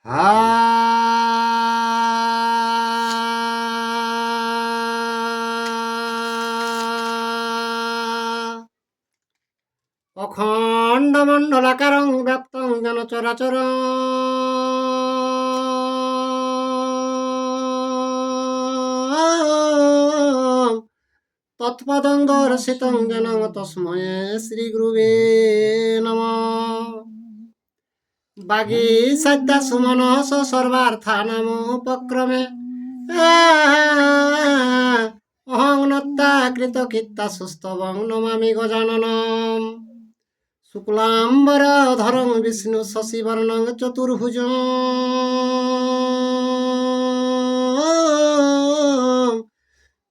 হা অখণ্ডমণ্ডলাকারং ব্যাপ্তং যেন চরাচর তৎপদং দর্শিতং যেন তস্মৈ শ্রীগুরুবে নমঃ। বাগী সাদ্যা সুমনস সর্বার্থানাম উপক্রমে অহং নত্তা কৃতকৃত্যা সুস্তবং নমামি গজাননম। শুক্লাম্বরধরং বিষ্ণু শশিবর্ণং চতুর্ভুজং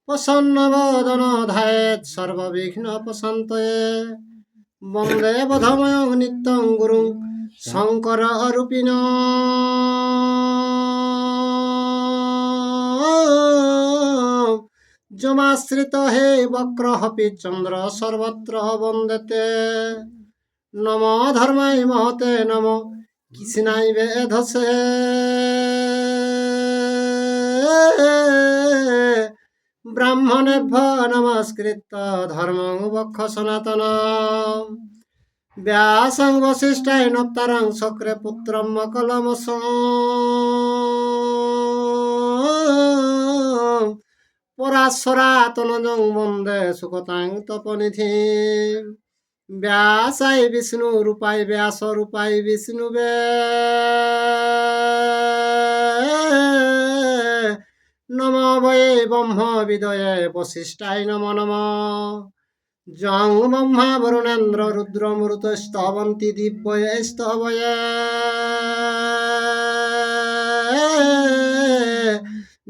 প্রসন্নবদন ধ্যায়েৎ সর্ববিঘ্নোপশান্তয়ে। বন্দে বোধময়ং নিত্যং গুরুং শঙ্কর রূপিণঃ। যমাশ্রিত হে বক্রহপি চন্দ্র সর্বত্র বন্দেতে। নম ধর্মায় মহতে নম কৃষ্ণায় বেধসে। ব্রাহ্মণেভ্য নমস্কৃত্য ধর্মং বক্ষ সনাতনম। ব্যাসং বশিষ্ঠায় নপ্তারং শক্রে পুত্রম মকলমসং। পরাশরাতনজং বন্দে সুকতাং তপনিধি। ব্যাসায় বিষ্ণু রূপায় ব্যাস রূপায় বিষ্ণুবে। নম বয়ে ব্রহ্ম বিদয়ে বশিষ্ঠায় নমো নমঃ। যং ব্রহ্মা বরুণেন্দ্র রুদ্রমরুত স্তবন্তি দিব্যয়ে স্তবয়ে।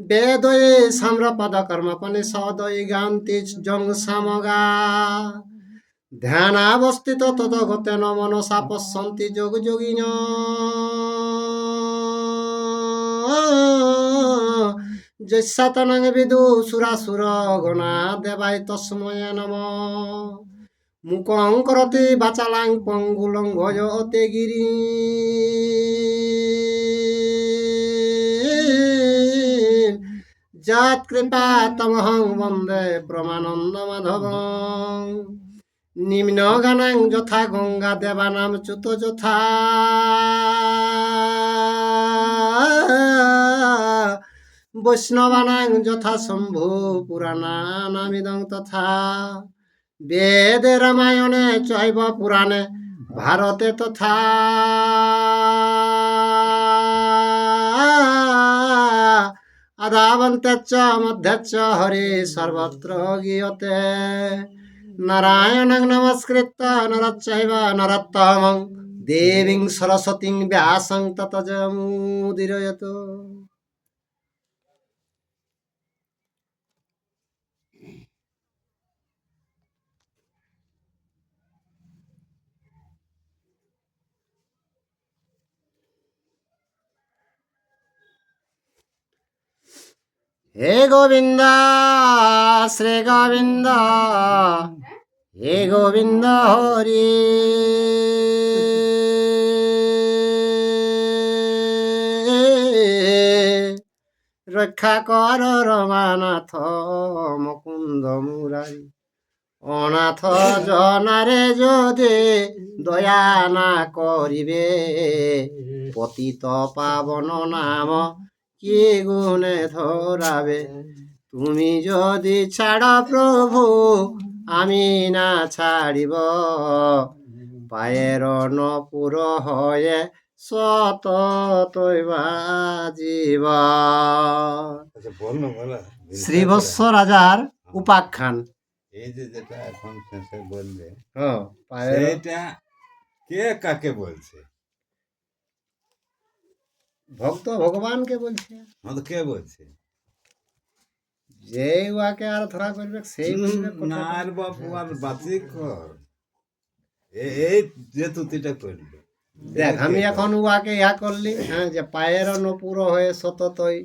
বেদয়ে সাম্রপদ কর্মপনিষদয়ে গান্তি জং সামগা। ধ্যানাবস্থিত ততগতেন মনসা পশ্যন্তি যোগ যোগিনঃ। যস্যাতনং বিদুষুরাসুর গণা দেবায় তস্মৈ নমঃ। মুকং করোতি বাচালাং পঙ্গুলং ভজতে গিরিম। যৎ কৃপা তমহং বন্দে প্রমানন্দ মাধবং। নিম্ন গানাং যথা গঙ্গা দেবানাম চ্যুত যথা। বৈষ্ণবানাং যথা শম্ভু পুরাণানামিদং তথা। বেদে রামায়ণে চৈব পুরাণে ভারতে তথা। আদাবন্তে চ মধ্যে চ হরি সর্বত্র গীয়তে। নারায়ণং নমস্কৃত্য নরচৈব নরোত্তমং দেবীং সরস্বতীং ব্যাসং ততো জয়মুদীরয়তু। হে গোবিন্দ শ্রী গোবিন্দ হে গোবিন্দ হরি। রক্ষা কর রমানাথ মুকুন্দ মুরারি। অনাথ জনারে যদি দয়া না করিবে। পতিত পাবন নাম কি গুণে ধরাবে। তুমি যদি ছাড়া প্রভু আমি না ছাড়িব। পায়ের নপুর হয়ে সততই বাজিব। শ্রীবৎস রাজার উপাখ্যান। এই যে যেটা এখন শেষে বললে এটা কে কাকে বলছে? ভক্ত ভগবানকে বলছে। কে বলছে? যে উহাকে আর ধরা করবে সেই বলবে। নার বাবু আর বাতি কর এই যে তুতিটা করলি। দেখ আমি এখন উহাকে ইহা করলি, হ্যাঁ, যে পায়ের নপুর হয়ে সততই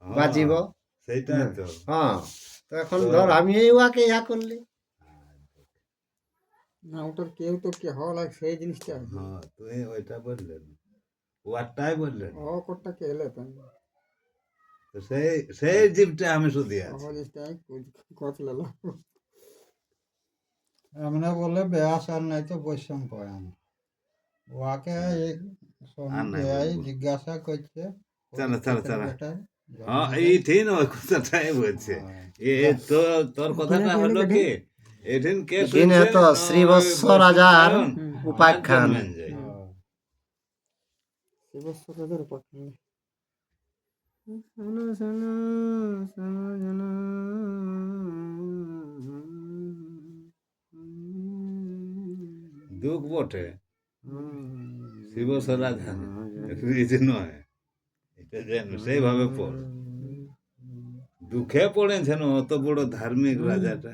বাজিব। সেইটাই তো। হ্যাঁ, তো এখন ধর আমি এই উহাকে ইহা করলি। না ওটার কেউ তো কে হওয়া লাগে সেই জিনিসটা। হ্যাঁ তুই ওইটা বললেন। ওয়ারটাই বললেন ও কোটটা কেলে তো তো সেই জীবটা আমি শুধু আছি হলিস্টাই কত লালো এমনি বলে বেয়াস আর নাই তো বৈষম পয়ান ওয়াকে আর নাই এই বলবো। জিজ্ঞাসা করছে চলো চলো চলো বেটা হ্যাঁ এই ঠিক ওই কথাটাই বলছে এ তো তোর কথাটা হলো কি এদিন কে এদিনে শুনছে তো না শ্রীবৎস ওই রাজার বৈষ্ণব উপাখ্যান। জন্মেন যায়। শিবস্বরাজের উপাখ্যান দুঃখ বটে শিব রাজা এই যে নয় এটা যেন সেইভাবে পড় দুঃখে পড়েছেন অত বড় ধার্মিক রাজাটা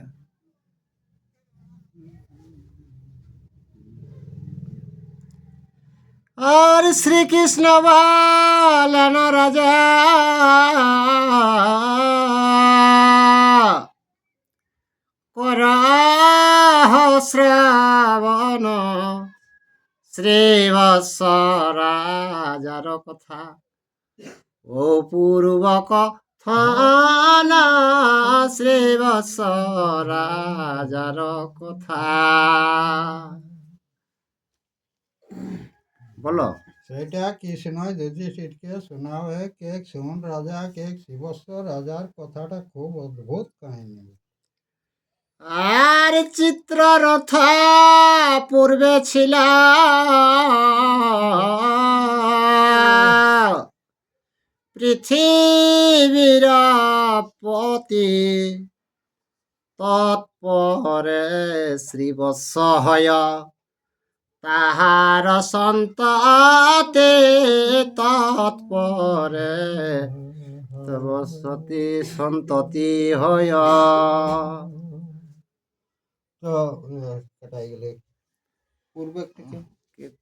আর শ্রীকৃষ্ণ বলেন রাজা করাহ শ্রাবণ শ্রীবৎস রাজার কথা ও পূর্বক থানা শ্রীবৎস রাজার কথা বলো সেটা কৃষ্ণ যুধিষ্ঠিরকে শোনাবে কে শুন রাজা কে শিবস্ব রাজার কথাটা খুব অদ্ভুত কাহিনী আর চিত্ররথ পূর্বে ছিল পৃথিবীর পতি তৎপরে শ্রীবৎস হয় তাহার সন্ততে তৎপরে তবসতি সন্ততি হয় তো কেটাই গেলে পূর্বে থেকে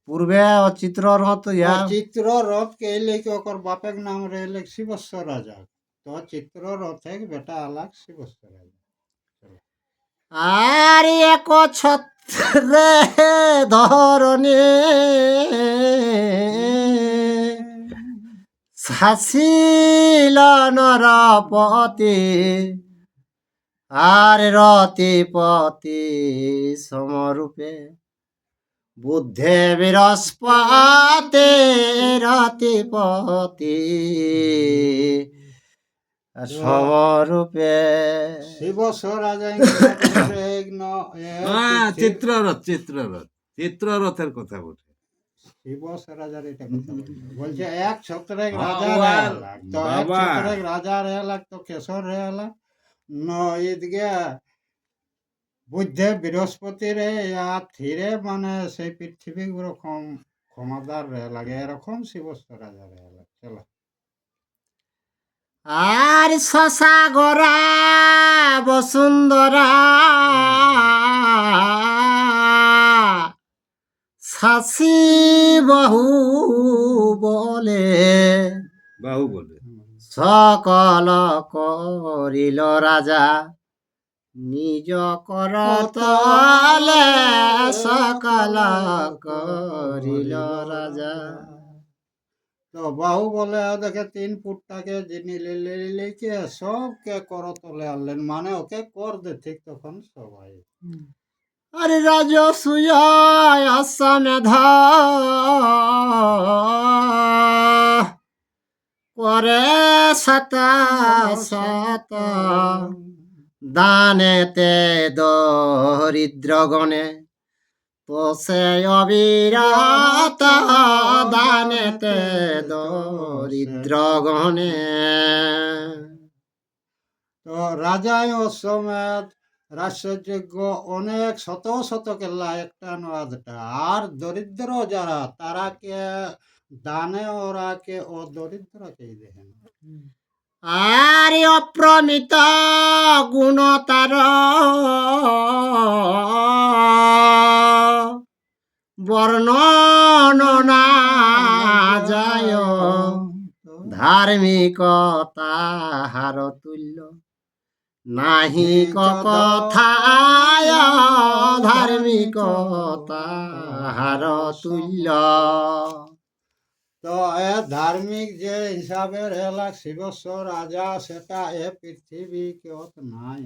পূর্বে চিত্ররথ ইয়া চিত্ররথ কে কি ওকর বাপের নাম রहे শিবস্ব রাজা তো চিত্ররথ এক বেটা আলাক শিবস্ব রাজা আর এক ছত্রে ধরনে শাসিল নরপতি আর রতিপতি সমরূপে বুদ্ধে বৃহস্পতি রতিপতি সমরূপে শিবস্ব রাজা চিত্ররথ চিত্ররথ চিত্ররথের কথা বলছে শিবস্ব রাজার এটা কথা বলছে এক ছত্রে হ্যাঁ, রাজা ওয়ার রেলাক তো এক বাবা। ছত্রে রাজা রেলাক তো কেশর রেলাক ন ঈদগে বুদ্ধে বৃহস্পতি রে থিরে মানে সেই পৃথিবী ওরকম ক্ষমতার লাগে এরকম শিবস্ব রাজা রেলাক চলো আর শশাগরা বসুন্ধরা শাসি বহু বলে বাহু বলে সকল করিল রাজা নিজ করতলে সকল করিল রাজা তো বাহু বলে দেখে 3 ফুটটাকে যিনি লিখে সবকে কর তোলে আনলেন মানে ওকে কর দে ঠিক তখন সবাই আরে রাজসূয় আসামেধ করে শত শত দানেতে দরিদ্রগণে তো সে অবিরত দানেতে দরিদ্রগণে তো রাজায় সমেত রাষ্ট্রযজ্ঞ অনেক শত শত কেল্লা একটা নয়াদটা আর দরিদ্র যারা তারাকে দানে ওরাকে ও দরিদ্রকেই দেখেন আর অপ্রমিত গুণ তার বর্ণন না যায় ধার্মিকতা হার তুল্য নাহি কথায় ধার্মিকতা হার তুল্য তো এ ধার্মিক যে হিসাবে হেলা শিবস্ব রাজা সেটা এ পৃথিবী কেউ নাই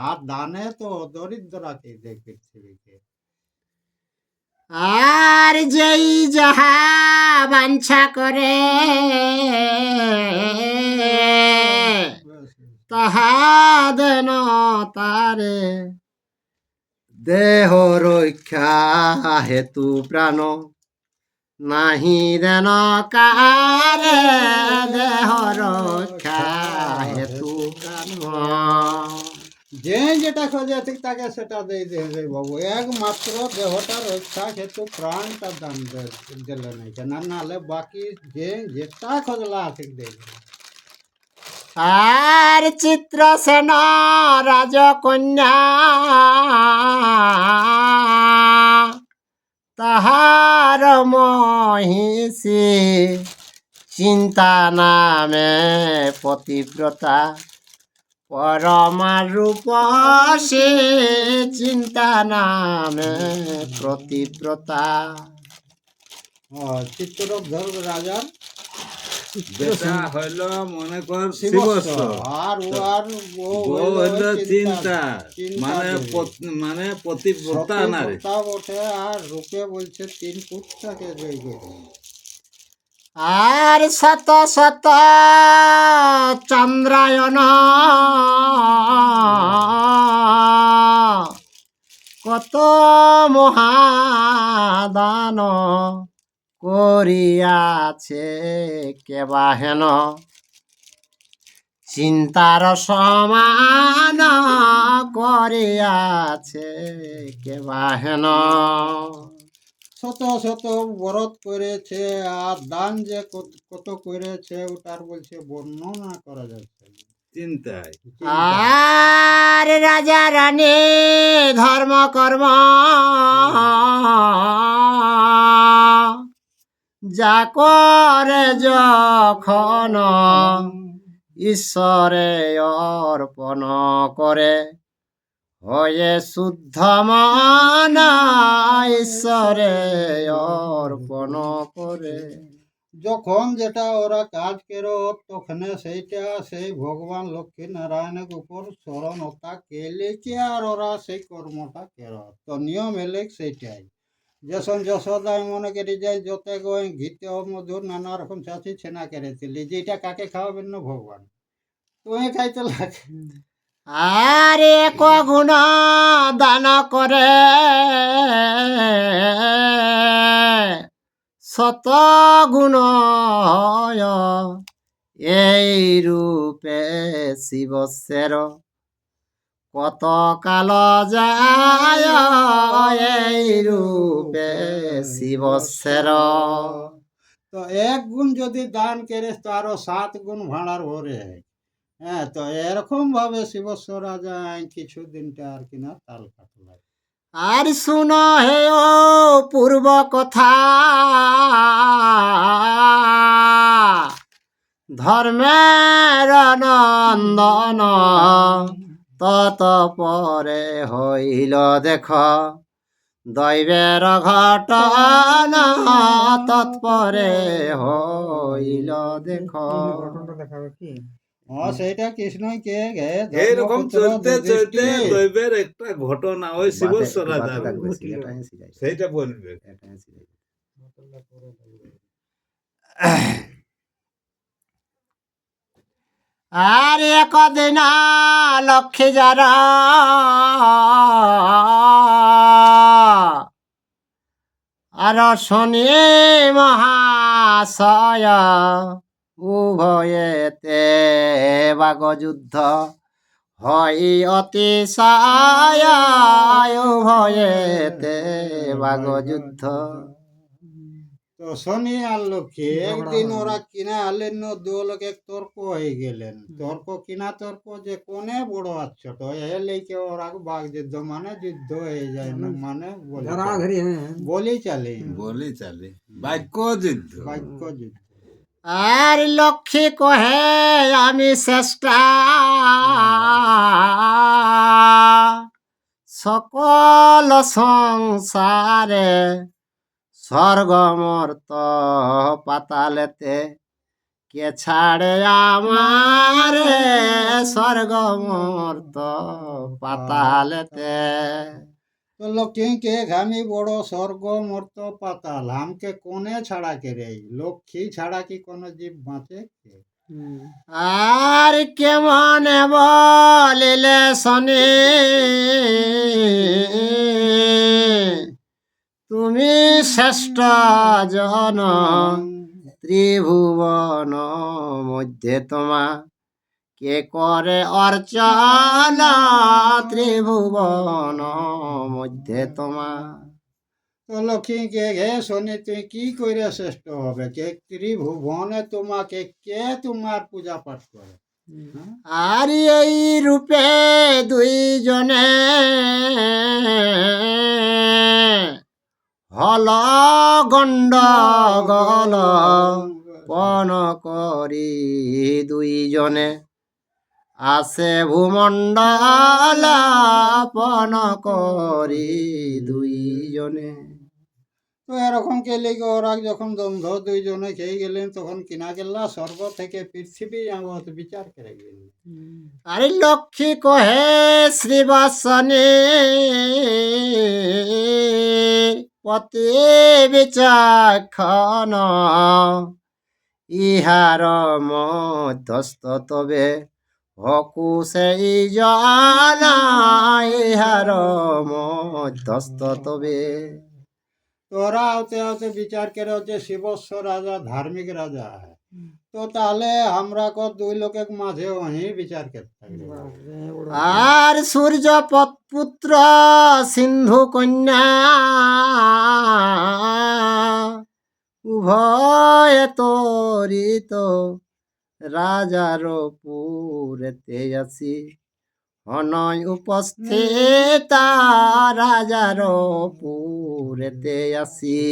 আর দানে তো দরিদ্রকে দেয় পৃথিবীকে। আর যেই যাহা বাঞ্ছা করে তাহা দেন তারে, দেহ রক্ষা হেতু প্রাণ নাহি দেন কারে, দেহ রক্ষা হেতু প্রাণ। যে যেটা খোঁজে ঠিক তাকে সেটা দিয়ে দিয়ে রে বাবু, একমাত্র দেহটা রক্ষা হেতু প্রাণটা দান দিলে নাই কেন, নাহলে বাকি যে যেটা খোঁজলা ঠিক দিয়ে দেবে। আর চিত্রসেন রাজকন্যা তাহার মহিষী চিন্তা নামে পতিব্রতা, পরমা রূপ সে চিন্তা নামে প্রতিব্রতা। চিত্রধর রাজার বেটা হইল মনে কর শিবস্ব, শিবস্ব, আর ও আর ও বউ হইল চিন্তা, চিন্তা মানে দেবী। মানে পতিব্রতা নারী। সতীব্রতা বটে, আর রূপে বলছে 3 পুত্রকে জয় করে। আর শত শত চন্দ্রায়ণ কত মহাদান করিয়াছে কেবাহেন, চিন্তার সমান করিয়াছে কেবাহেন। শত শত ব্রত করেছে, আর দান যে কত করেছে ওটার বলছে বর্ণনা করা যাচ্ছে না। চিন্তায় আর রাজা রানী ধর্ম কর্ম যা করে যখন ঈশ্বরে অর্পণ করে, হয়ে শুদ্ধ মন ঈশ্বরে অর্পণ করে। যখন যেটা ওরা কাজ করো তখন সেইটা সেই ভগবান লক্ষ্মী নারায়ণের উপর স্মরণতা কেলেছে, আর ওরা সেই কর্মটা করো। তো নিয়ম এলে সেইটাই। যখন যশোদায় মনে করি যায় যত ঘিত মধুর নানা রকম চাষি ছেনা কেড়েছিলি, যেটা কাকে খাওয়াবেন না ভগবান, তুমি খাইতে লাগে। আর এক গুণ দান করে শত গুণ হয়, এই রূপে শিবস্যের কত কাল যায়, এই রূপে শিবস্যের। তো 1 গুণ যদি দান করে তো আরো 7 গুণ ভাড়ার ভরে। হ্যাঁ, তো এরকম ভাবে শিবস্ব রাজা কিছুদিনটা আর কিনা তাল কাটল। আর শুন হে ও পূর্ব কথা, ধর্মের নন্দন তত পরে হইল দেখ, দৈবের ঘটনা তৎপরে হইল দেখ। ঘটনাটা দেখাবে কি? হ্যাঁ, সেইটা কৃষ্ণই কে গে এইরকম ধর্মপুত্র চলতে চলতে যুধিষ্ঠির। দৈবের একটা ঘটনা ওই শিবস্ব রাজা ঘটিল। সেইটা বলবে। আর একদিন লক্ষ্মী যার আর শনি মহাশয় উভয়েতে বাগ যুদ্ধ হয় অতিশয়, উভয়েতে বাগ যুদ্ধ। তো শনি আর লক্ষ্মী একদিন ঝগড়া ওরা কিনা আলেন না, দুলোক এক তর্ক হয়ে গেলেন। তর্ক কিনা তর্ক যে কোনে বড় আর ছোট, এ লেকে ওরা বাঘ যুদ্ধ মানে যুদ্ধ হয়ে যায় না, মানে ধরাধরি, হ্যাঁ। বলি চালে বলি চালে বাক্য যুদ্ধ। বাক্য যুদ্ধ। আর লক্ষ্মী কহে আমি চেষ্টা সকল সংসারে স্বর্গমর্ত পাতালেতে কে ছাড়ে আমারে স্বর্গমর্ত পাতালেতে। তো লক্ষ্মী কে ঘামি বড় স্বর্গ মর্ত পাতাল আমকে কোনে ছাড়া কে রে লক্ষ্মী ছাড়া কি কোনো জীব বাঁচে কে? আর কেমনে বলিলে শনি তুমি শ্রেষ্ঠ জন ত্রিভুবন মধ্যে তোমা কে করে অর্চনা ত্রিভুবন মধ্যে তোমা। তো লক্ষ্মী কে হে শনি তুই কি করে শ্রেষ্ঠ হবে কে ত্রিভুবনে তোমাকে কে তোমার পূজা পাঠ করে? হ্যাঁ? আর এই রূপে দুইজনে হল গণ্ডগোল পণ করি দুইজনে আসে ভূমণ্ডল পণ করি দুইজনে। তো এরকম কে লেগে ওরা যখন দ্বন্দ্ব দুইজনে খেয়ে গেলেন তখন কিনা গেলা স্বর্গ থেকে পৃথিবী আমার বিচার করে গেলেন। আরে লক্ষ্মী কহে শ্রীবাসনে পতি বিচক্ষণ ইহার মধ্যস্থ তবে হকু সেই জন ইহার মধ্যস্থ তবে। তোরা আওতে আওতে বিচার করে হচ্ছে শিবস্ব রাজা ধার্মিক রাজা है। তো তাহলে আমরা দুই লোকের মাঝে ওই বিচার করতে থাকবে। আর সূর্য পুত্র সিন্ধু কন্যা উভয় তরিত রাজার পুরেতে আসি অনয় উপস্থিত রাজার পুরেতে আসি।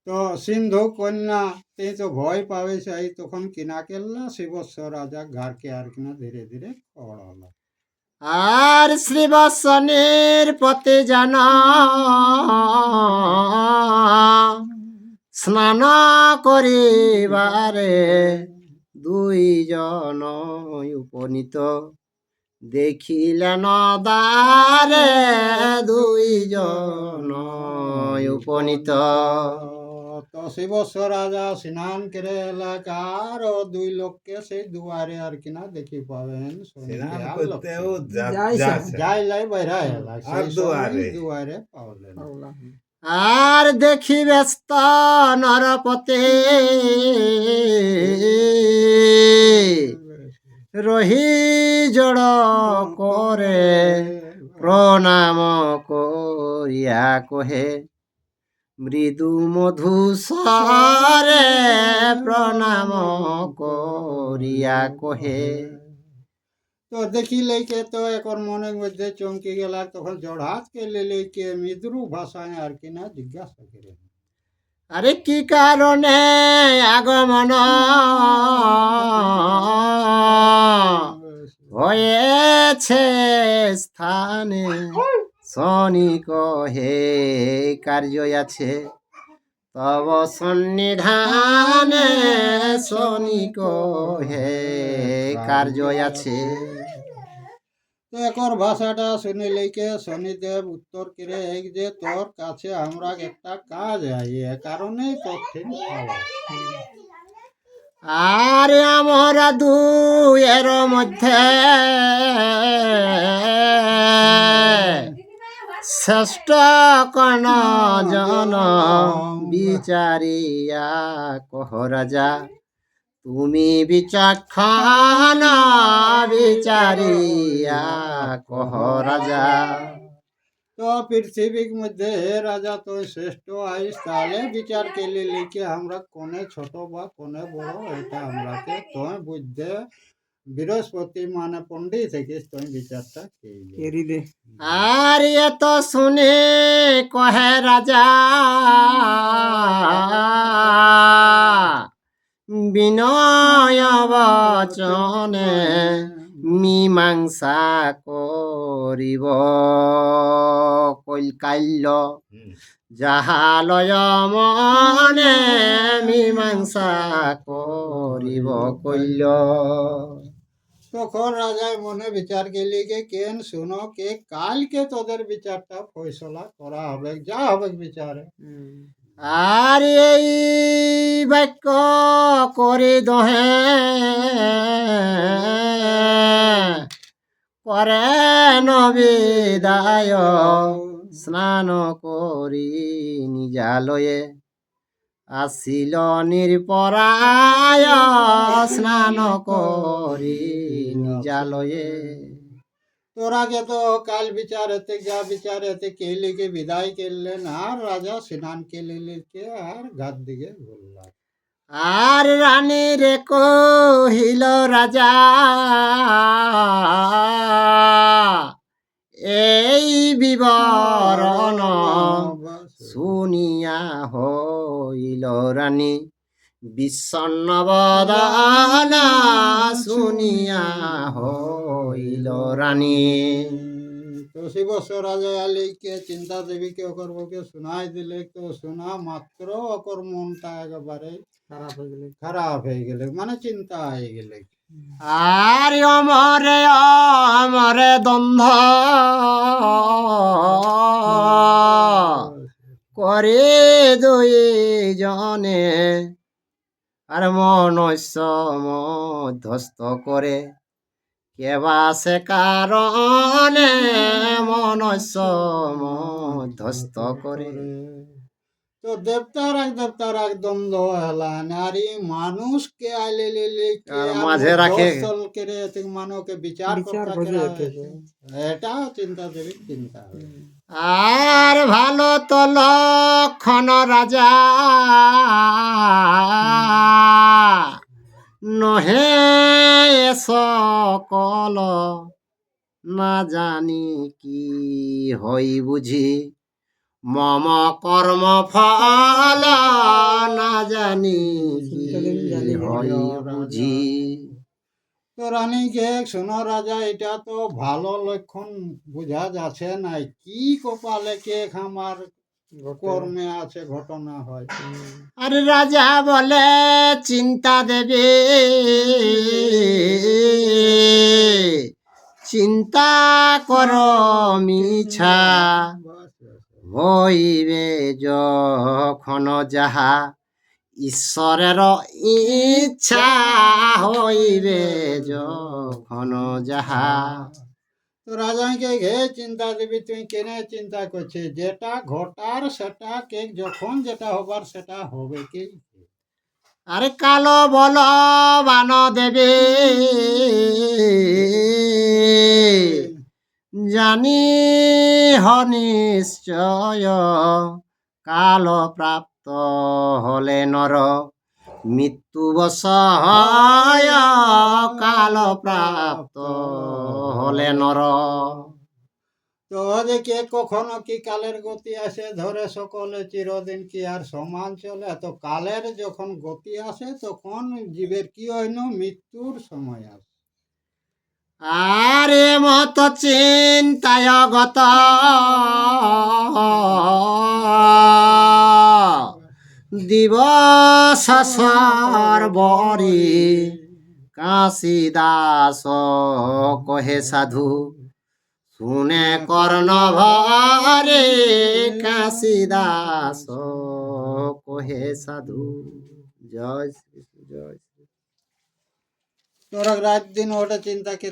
তো সিন্ধু কন্যা এই তো ভয় পাবে চাই তখন কিনা কেল্লা শিবস্ব রাজা ঘরকে আর কিনা ধীরে ধীরে খড়ালো। আর শ্রীবৎসনের পতি জান স্নান করিবারে দুইজন উপনীত দেখিলেন দ্বারে দুইজন উপনীত। তো শিবস্ব রাজা স্নান করে এলাকার ও দুই লোককে সেই দুয়ারে আর কিনা দেখি পাবেন স্নান করতেও যাই লাই বাইরা এলা আর সেই দুয়ারে। দুয়ারে পাওলেন। আর দেখি ব্যস্ত নরপতে রহি জড় করে প্রণাম করিয়া কহে মৃদু মধুসরে প্রণাম করিয়া কহে। তো দেখি লেকে তো একর মনের মধ্যে চমকে গেল তখন জড়হাতকে লেকে মৃদু ভাষায় আর কিনা জিজ্ঞাসা করে আরে কি কারণে আগমন হয়েছে স্থানে শনি কহে কার্য আছে তব সন্নিধানে শনি কহে কার্য আছে। তো একর ভাষাটা শুনে লেকে শনিদেব উত্তর করে এক যে তোর কাছে আমরা একটা কাজ আই এ কারণে কঠিন খাওয়া। আর আমরা দুয়ের মধ্যে শ্রেষ্ঠ কণ জন বিচারিয়া কহ রাজা তুমি বিচক্ষণ বিচারিয়া কহ রাজা। তো পৃথিবীর মধ্যে হে রাজা তো শ্রেষ্ঠ আইস তাহলে বিচার কেলে লিখে আমরা কোনে ছোট বা কোনে বড় এটা আমরাকে তুমি বুঝতে বৃহস্পতি মানে পণ্ডিত থেকে তুমি বিচারটা কেরি দে আর এত শুনে কহে রাজা বিনয় বচনে মীমাংসা করিব কৈকাল্য যাহালয় মনে মীমাংসা করিব কল্য। তখন রাজায় মনে বিচার গেলি কে কেন শুনো কে কালকে তোদের বিচারটা ফয়সলা করা হবে, যা হবে বিচারে। আর এই বাক্য করে দহে করে নবিদায় স্নান করি নিজালয়ে আসিল নিরপরায় স্নান করি নিজালয়ে। তোর আগে তো কাল বিচারেতে যা বিচারেতে কেলিকে বিদায় করলেন, আর রাজা স্নান কেলিকে আর ঘাট দিকে বললাম। আর রানী রে কহিল রাজা এই বিবরণ শুনিয়া হইল রানী বিষণ্ণ বদনা শুনিয়া হইল রানী। তো শিবস্ব রাজা আলীকে চিন্তা দেবীকে অকর্বকে শোনাই দিলে, তো শোনা মাত্র অকর মনটা একেবারে খারাপ হয়ে গেলে, মানে চিন্তা হয়ে গেলে। আর অমরে অমরে দ্বন্দ্ব করে দুই জনে আর মনুষ্য মধ্যস্থ করে কেবা সে কারণে মনুষ্য মধ্যস্থ করে। তো দেবতার এক দ্বন্দ্ব হেলা, নারী মানুষকে আইলে লিলি আর মাঝে রাখে। মানবকে বিচার বিচার করতে করে গেলে, রেখেছে। এটা চিন্তা দেবী চিন্তা হবে। আর ভালো তো লক্ষণ রাজা নহে সকল না জানি কি হই বুঝি মম কর্ম ফল না জানি কি হই বুঝি। তো রানীকে শোনো রাজা, এটা তো ভালো লক্ষণ বোঝা যাচ্ছে না, কি কপালে কে আমার কর্মে আছে ঘটনা হয়। আর রাজা বলে চিন্তা দেবে চিন্তা কর মিছা হইবে যখন যাহা ঈশ্বরের ইচ্ছা হইবে যখন যাহা। তো রাজাকে ঘে চিন্তা দেবী তুই কেনে চিন্তা করছিস, যেটা ঘটার সেটা কে যখন যেটা হবার সেটা হবে কি। আরে কালো বল বান দেবে জানি নিশ্চয় কাল প্রাপ্ত হলে নর মৃত্যু বসয় কাল প্রাপ্ত হলে নর। তো দেখে কখনো কি কালের গতি আসে ধরে সকলে চিরদিন কি আর সমান চলে, তো কালের যখন গতি আসে তখন জীবের কি হয় না, মৃত্যুর সময় আসে। আরে মত চিন্তায় গত দিবস সর্বরি কাশী দাস কহে সাধু শুনে কর্ণ ভরে কাশী দাস কহে সাধু। জয় শ্রী জয় শ্রী। তোরা রাত দিন ওটা চিন্তা কে